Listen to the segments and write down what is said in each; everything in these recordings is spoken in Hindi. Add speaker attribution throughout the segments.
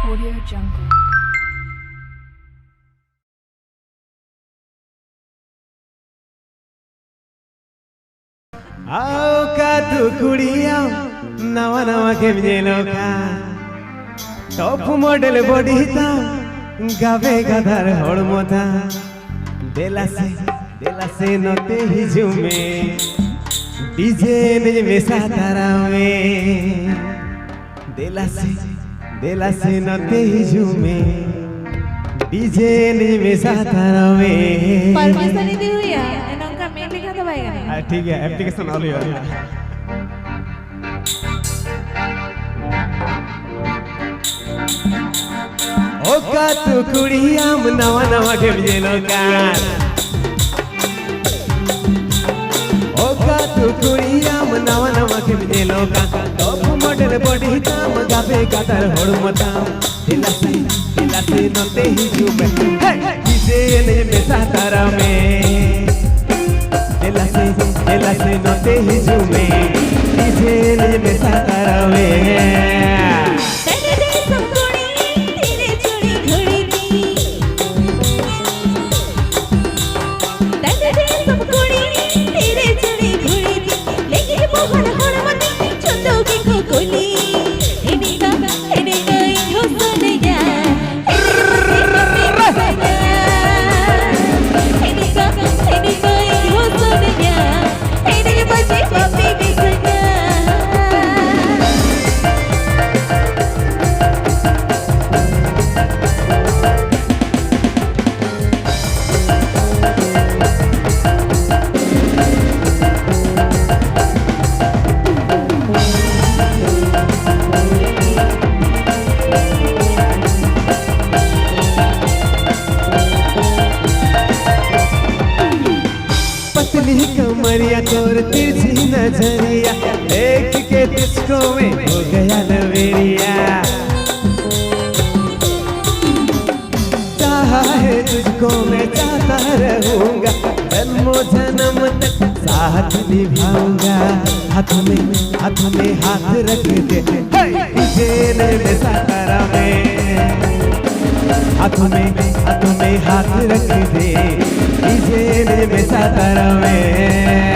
Speaker 1: Audio Jungle.
Speaker 2: आओ का तू कुड़िया नवा नवा के मिलो का टॉप मॉडल बॉडी था गावे गदर हड़मोता देला से नते ही झूमे डीजे ने में सातारा में देला से नते ही झूमे डीजे ने में सातारा में
Speaker 1: परमिशन दी हुई है एनों का मेल लिखा तो भाई
Speaker 2: ठीक है एप्लीकेशन ऑल ही ओ का तू कुड़िया नवा नवा के मिलो का ओ का तू कुड़िया नवा नवा के मिलो का टॉप मॉडल बॉडी ताम गावे गातर हड़मता दिला से नते ही झूमे डीजे ने में सातारा में दिला से नते ही झूमे डीजे ने में सातारा में कमरिया तोर तिरछी नजरिया देख के तुझको में हो गया लवेरिया चाहा है तुझको मैं चाहता रहूंगा जन्मों जन्म तक साथ निभाऊंगा हाथ में हाथ रख दे डीजे ने सातारा में हाथ में हाथ रख दे डीजे ने सातारा में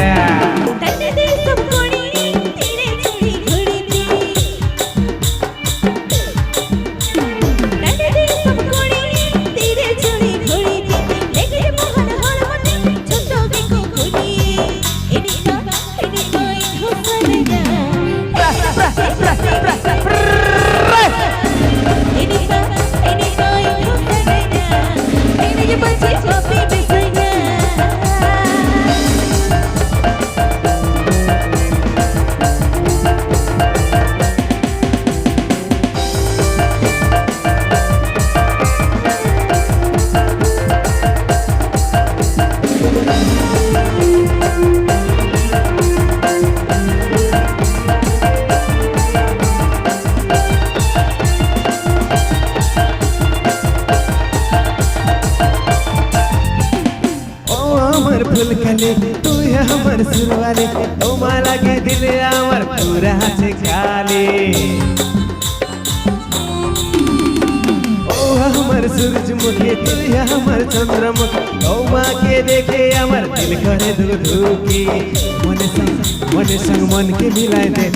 Speaker 2: फूल खले तू है हमर सुरवाले ओ माला के दिल हमर पूरा से खाली ओ हमर सूरजमुखी तू है हमर चंद्रमुखी ओ माँ के देखे हमर दिल करे धुकी मन संग मन के मिलाए दे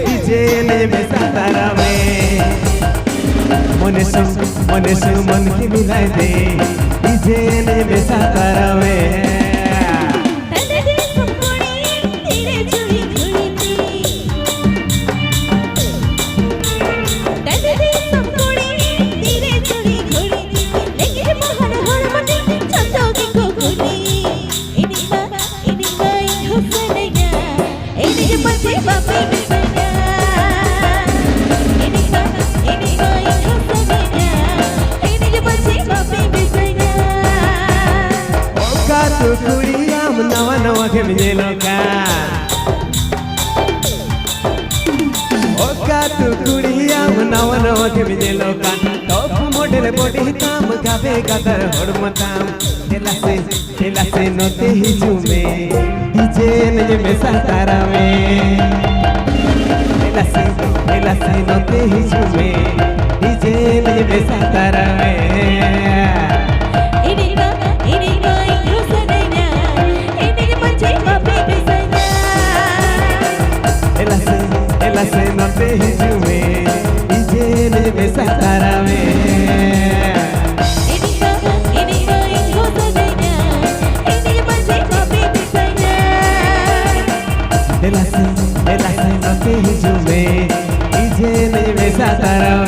Speaker 2: डीजे ने में सातारा में मन संग मन के मिलाए दे डीजे ने में सातारा में तू कुड़िया नवा नवा के मिलो का ओ का तू कुड़िया नवा नवा के मिलो का टॉप मॉडल बॉडी ताम गावे गदर हड़मता दिला से नते ही झूमे डीजे ने में सातारा में दिला से नते ही झूमे डीजे दिलासे नते ही जुमे इजे नहीं में सातारा